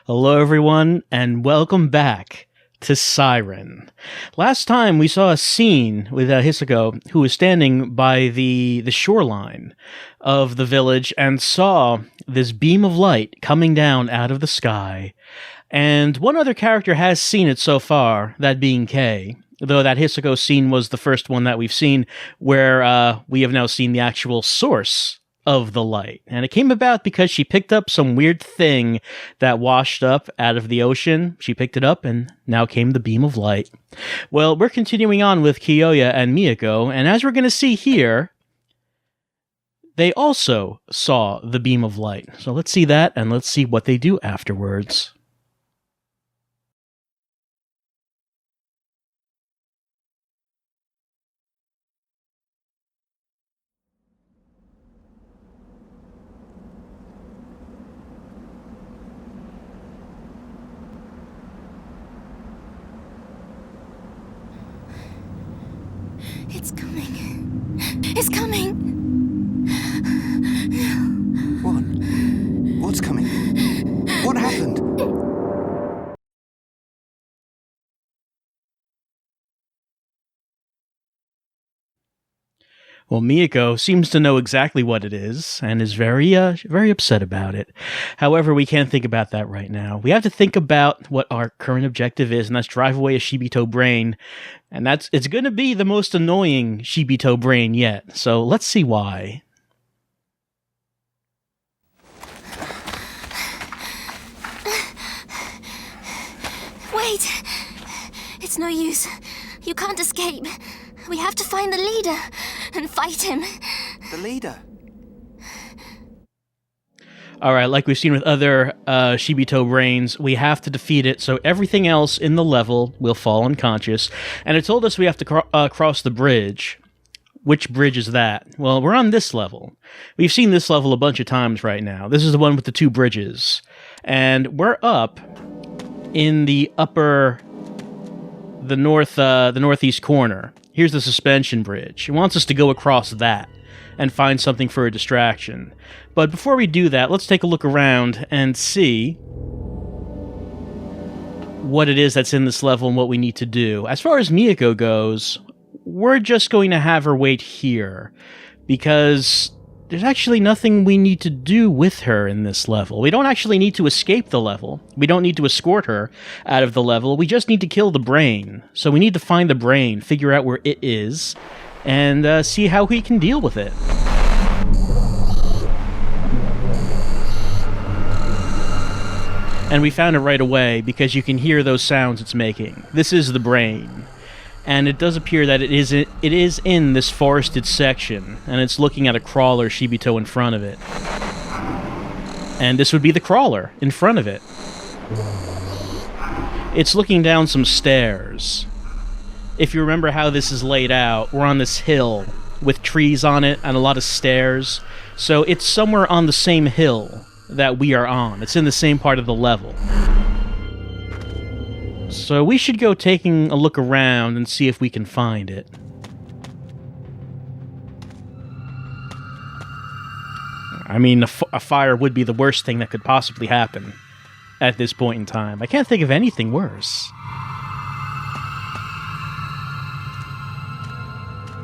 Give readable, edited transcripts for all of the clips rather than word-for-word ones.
Hello, everyone, and welcome back to SIREN. Last time we saw a scene with Hisako, who was standing by the shoreline of the village and saw this beam of light coming down out of the sky. And one other character has seen it so far, that being Kay, though that Hisako scene was the first one that we've seen where we have now seen the actual source of the light. And it came about because she picked up some weird thing that washed up out of the ocean. She picked it up, and now came the beam of light. Well, we're continuing on with Kyoya and Miyako, and as we're going to see here, they also saw the beam of light. So let's see that, and let's see what they do afterwards. It's coming. It's coming. What? What's coming? What happened? Well, Miyako seems to know exactly what it is, and is very upset about it. However, we can't think about that right now. We have to think about what our current objective is, and that's drive away a Shibito brain. And it's going to be the most annoying Shibito brain yet, so let's see why. Wait! It's no use. You can't escape. We have to find the leader and fight him. The leader? Alright, like we've seen with other Shibito brains, we have to defeat it, so everything else in the level will fall unconscious. And it told us we have to cross the bridge. Which bridge is that? Well, we're on this level. We've seen this level a bunch of times right now. This is the one with the two bridges. And we're up in the northeast corner. Here's the suspension bridge. It wants us to go across that and find something for a distraction. But before we do that, let's take a look around and see what it is that's in this level and what we need to do. As far as Miyako goes, we're just going to have her wait here, because there's actually nothing we need to do with her in this level. We don't actually need to escape the level. We don't need to escort her out of the level. We just need to kill the brain. So we need to find the brain, figure out where it is, and see how we can deal with it. And we found it right away, because you can hear those sounds it's making. This is the brain. And it does appear that it is in this forested section, and it's looking at a crawler Shibito in front of it. And this would be the crawler in front of it. It's looking down some stairs. If you remember how this is laid out, we're on this hill with trees on it and a lot of stairs. So it's somewhere on the same hill that we are on. It's in the same part of the level. So we should go taking a look around and see if we can find it. I mean, a fire would be the worst thing that could possibly happen at this point in time. I can't think of anything worse.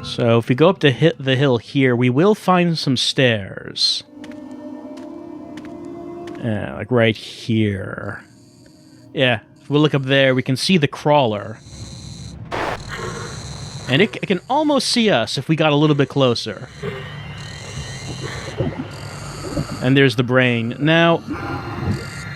So if we go up to the hill here, we will find some stairs. Like right here. Yeah. We'll look up there, we can see the crawler. And it can almost see us if we got a little bit closer. And there's the brain. Now,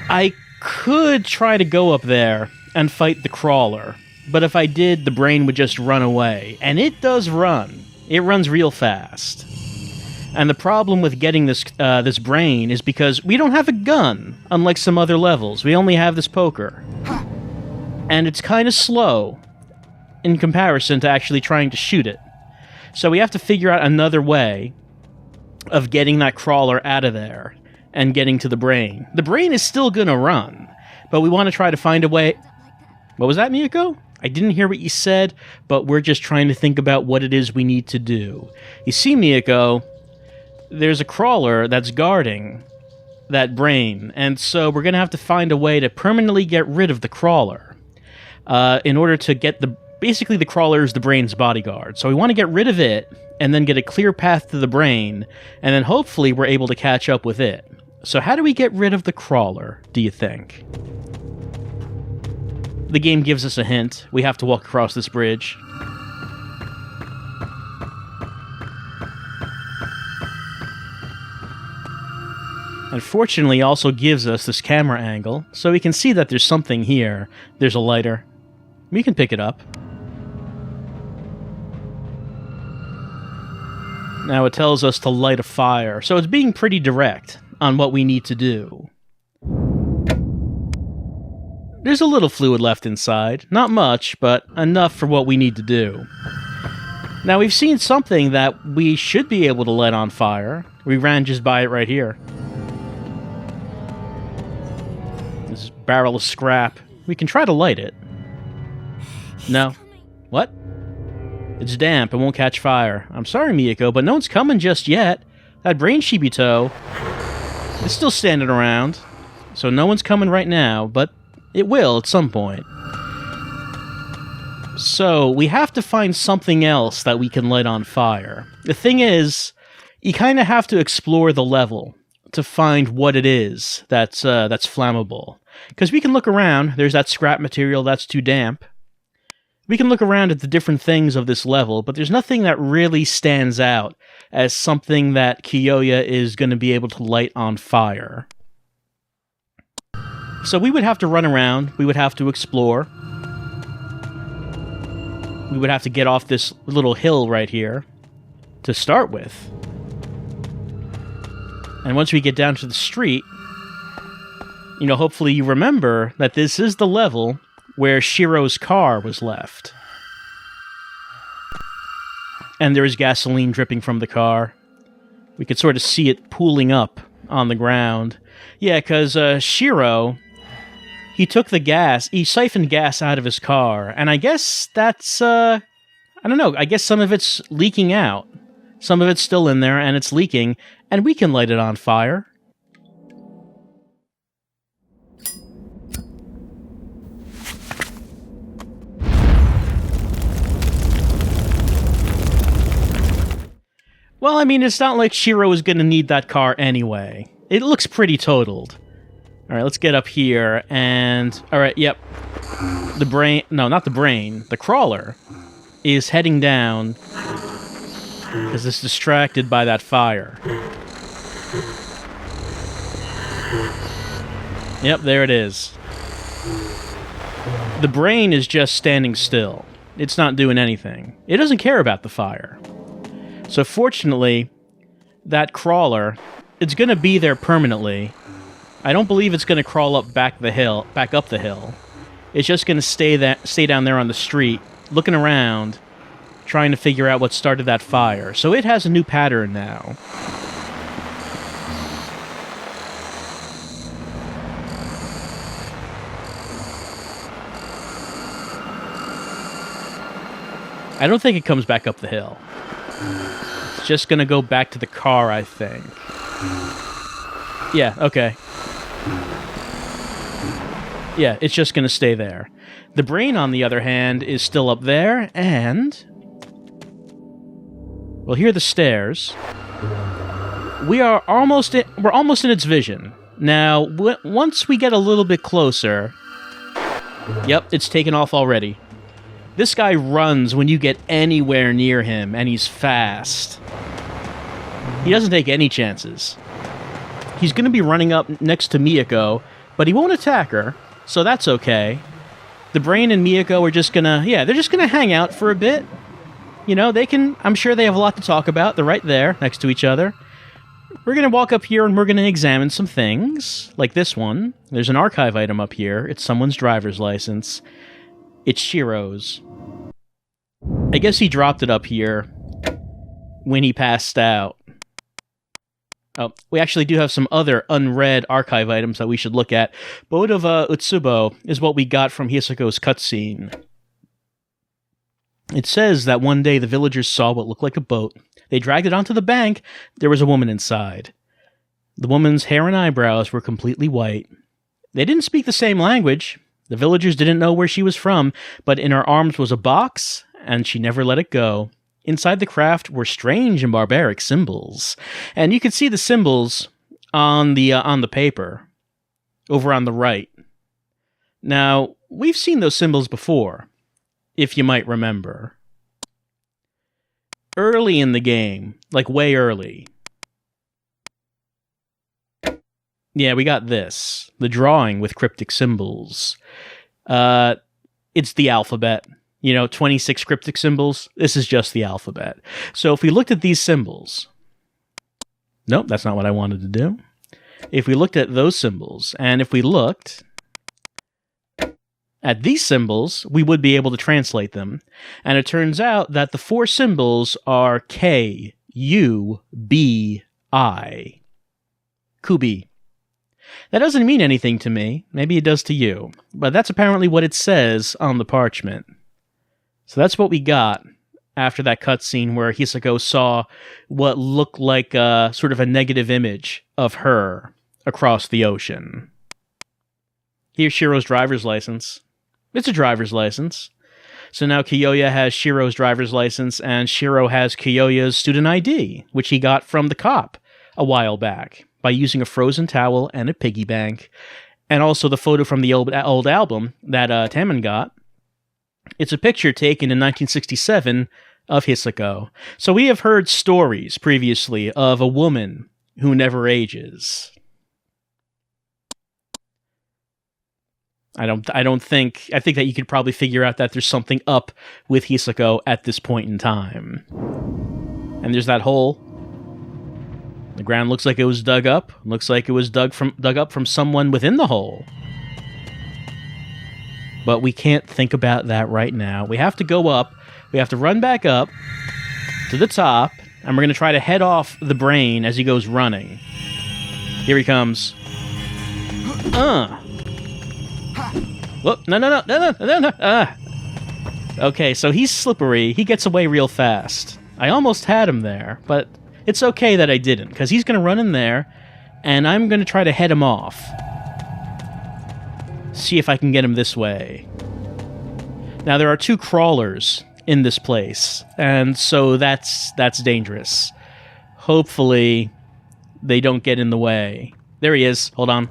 I could try to go up there and fight the crawler. But if I did, the brain would just run away. And it does run. It runs real fast. And the problem with getting this brain is because we don't have a gun, unlike some other levels. We only have this poker. And it's kind of slow in comparison to actually trying to shoot it. So we have to figure out another way of getting that crawler out of there and getting to the brain. The brain is still gonna run, but we want to try to find a way... What was that, Miyako? I didn't hear what you said, but we're just trying to think about what it is we need to do. You see, Miyako, there's a crawler that's guarding that brain, and so we're going to have to find a way to permanently get rid of the crawler in order to get basically the crawler is the brain's bodyguard. So we want to get rid of it and then get a clear path to the brain, and then hopefully we're able to catch up with it. So how do we get rid of the crawler, do you think? The game gives us a hint. We have to walk across this bridge. Unfortunately, also gives us this camera angle, so we can see that there's something here. There's a lighter. We can pick it up. Now it tells us to light a fire, so it's being pretty direct on what we need to do. There's a little fluid left inside. Not much, but enough for what we need to do. Now we've seen something that we should be able to light on fire. We ran just by it right here. This barrel of scrap. We can try to light it. No. What? It's damp and won't catch fire. I'm sorry, Miyako, but no one's coming just yet. That brain Shibito is still standing around. So no one's coming right now, but it will at some point. So we have to find something else that we can light on fire. The thing is, you kind of have to explore the level to find what it is that's flammable. Because we can look around, there's that scrap material that's too damp. We can look around at the different things of this level, but there's nothing that really stands out as something that Kyoya is going to be able to light on fire. So we would have to run around, we would have to explore. We would have to get off this little hill right here to start with. And once we get down to the street, you know, hopefully you remember that this is the level where Shiro's car was left. And there is gasoline dripping from the car. We could sort of see it pooling up on the ground. Yeah, because Shiro, he took the gas, he siphoned gas out of his car, and I guess that's, I don't know, I guess some of it's leaking out. Some of it's still in there, and it's leaking, and we can light it on fire. Well, I mean, it's not like Shiro is going to need that car anyway. It looks pretty totaled. Alright, let's get up here, and... Alright, yep. The brain... No, not the brain. The crawler is heading down because it's distracted by that fire. Yep, there it is. The brain is just standing still. It's not doing anything. It doesn't care about the fire. So fortunately, that crawler, it's going to be there permanently. I don't believe it's going to crawl up back up the hill. It's just going to stay down there on the street, looking around, trying to figure out what started that fire. So it has a new pattern now. I don't think it comes back up the hill. It's just going to go back to the car, I think. Yeah, okay. Yeah, it's just going to stay there. The brain, on the other hand, is still up there, and... Well, here are the stairs. We're almost in its vision. Now, once we get a little bit closer... Yep, it's taken off already. This guy runs when you get anywhere near him, and he's fast. He doesn't take any chances. He's going to be running up next to Miyako, but he won't attack her, so that's okay. The brain and Miyako are just gonna... Yeah, they're just gonna hang out for a bit. You know, they can... I'm sure they have a lot to talk about. They're right there, next to each other. We're gonna walk up here and we're gonna examine some things, like this one. There's an archive item up here. It's someone's driver's license. It's Shiro's. I guess he dropped it up here when he passed out. Oh, we actually do have some other unread archive items that we should look at. Boat of Utsubo is what we got from Hisako's cutscene. It says that one day the villagers saw what looked like a boat. They dragged it onto the bank. There was a woman inside. The woman's hair and eyebrows were completely white. They didn't speak the same language. The villagers didn't know where she was from, but in her arms was a box, and she never let it go. Inside the craft were strange and barbaric symbols, and you could see the symbols on the paper over on the right. Now, we've seen those symbols before, if you might remember. Early in the game, like way early. Yeah, we got this. The drawing with cryptic symbols. It's the alphabet. 26 cryptic symbols. This is just the alphabet. So if we looked at these symbols... Nope, that's not what I wanted to do. If we looked at those symbols, and if we looked at these symbols, we would be able to translate them. And it turns out that the 4 symbols are K, U, B, I. Kubi. That doesn't mean anything to me. Maybe it does to you. But that's apparently what it says on the parchment. So that's what we got after that cutscene where Hisako saw what looked like sort of a negative image of her across the ocean. Here's Shiro's driver's license. It's a driver's license. So now Kyoya has Shiro's driver's license, and Shiro has Kyoya's student ID, which he got from the cop a while back by using a frozen towel and a piggy bank, and also the photo from the old album that Taman got. It's a picture taken in 1967 of Hisako. So we have heard stories previously of a woman who never ages. I think that you could probably figure out that there's something up with Hisako at this point in time. And there's that hole. The ground looks like it was dug up. Looks like it was dug up from someone within the hole. But we can't think about that right now. We have to go up. We have to run back up to the top, and we're going to try to head off the brain as he goes running. Here he comes. Whoop, no. Okay, so he's slippery. He gets away real fast. I almost had him there, but it's okay that I didn't, because he's going to run in there, and I'm going to try to head him off. See if I can get him this way. Now, there are 2 crawlers in this place, and so that's dangerous. Hopefully, they don't get in the way. There he is. Hold on.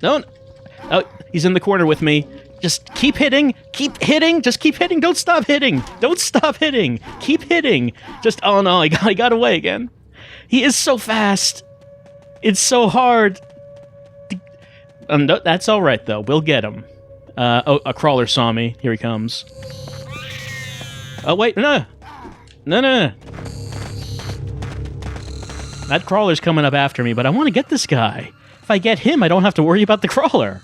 Don't. Oh, he's in the corner with me. Just keep hitting. Keep hitting. Just keep hitting. Don't stop hitting. Don't stop hitting. Keep hitting. Just, oh no, I got away again. He is so fast. It's so hard. That's all right, though. We'll get him. A crawler saw me. Here he comes. Oh, wait. No. That crawler's coming up after me, but I want to get this guy. If I get him, I don't have to worry about the crawler.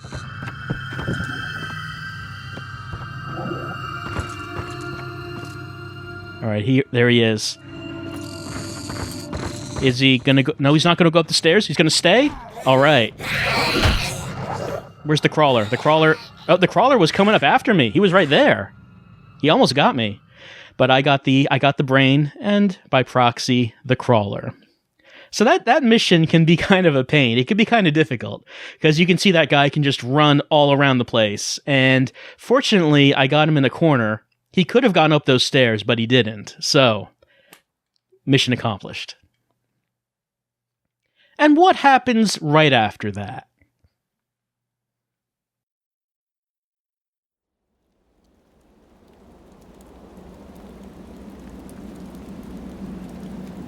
All right, there he is. Is he gonna go? No, he's not gonna go up the stairs. He's gonna stay? All right. Where's the crawler? Oh, the crawler was coming up after me. He was right there. He almost got me. But I got the brain, and by proxy, the crawler. So that mission can be kind of a pain. It can be kind of difficult, because you can see that guy can just run all around the place. And fortunately, I got him in a corner. He could have gone up those stairs, but he didn't. So, mission accomplished. And what happens right after that?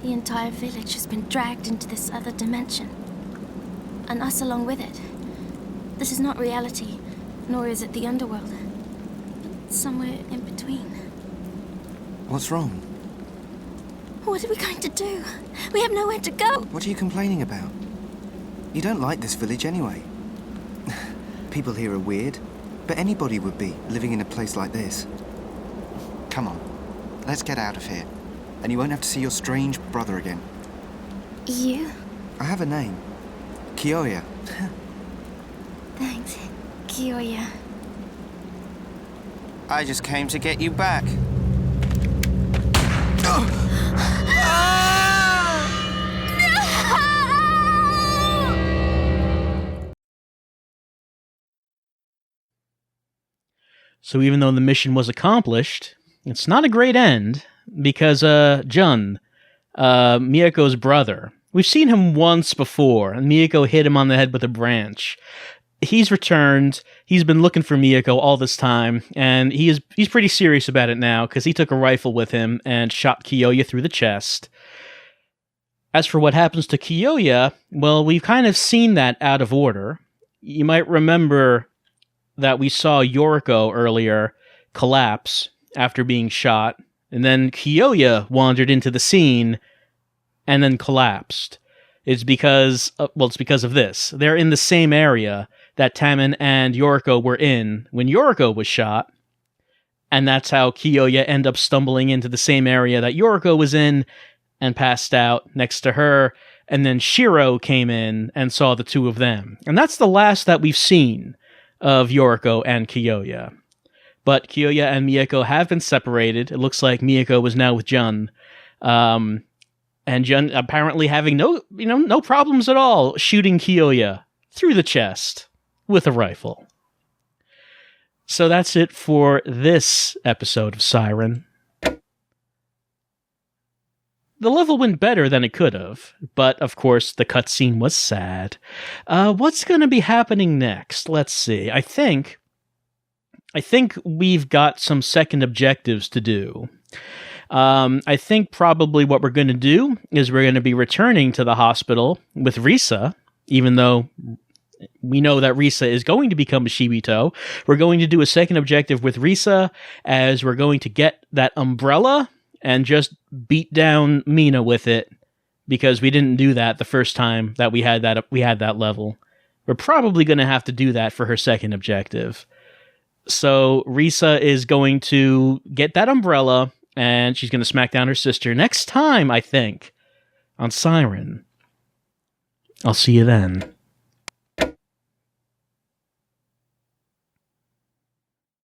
The entire village has been dragged into this other dimension. And us along with it. This is not reality, nor is it the underworld. But somewhere in between. What's wrong? What are we going to do? We have nowhere to go. What are you complaining about? You don't like this village anyway. People here are weird, but anybody would be, living in a place like this. Come on, let's get out of here. And you won't have to see your strange brother again. You? I have a name. Kyoya. Thanks, Kyoya. I just came to get you back. So even though the mission was accomplished, it's not a great end, because Jun, Miyako's brother, we've seen him once before, and Miyako hit him on the head with a branch. He's returned. He's been looking for Miyako all this time, and he's pretty serious about it now, because he took a rifle with him and shot Kyoya through the chest. As for what happens to Kyoya, well, we've kind of seen that out of order. You might remember that we saw Yoriko earlier collapse after being shot, and then Kyoya wandered into the scene and then collapsed. It's because of this. They're in the same area that Taman and Yoriko were in when Yoriko was shot, and that's how Kyoya ended up stumbling into the same area that Yoriko was in and passed out next to her, and then Shiro came in and saw the two of them. And that's the last that we've seen of Yoriko and Kyoya. But Kyoya and Miyako have been separated. It looks like Miyako was now with Jun. And Jun apparently having no problems at all shooting Kyoya through the chest with a rifle. So that's it for this episode of Siren. The level went better than it could have, but of course the cutscene was sad. What's going to be happening next? Let's see. I think we've got some second objectives to do. I think probably what we're going to do is we're going to be returning to the hospital with Risa, even though we know that Risa is going to become a Shibito. We're going to do a second objective with Risa, as we're going to get that umbrella and just beat down Mina with it, because we didn't do that the first time that we had that level. We're probably going to have to do that for her second objective. So Risa is going to get that umbrella, and she's going to smack down her sister next time, I think, on Siren. I'll see you then.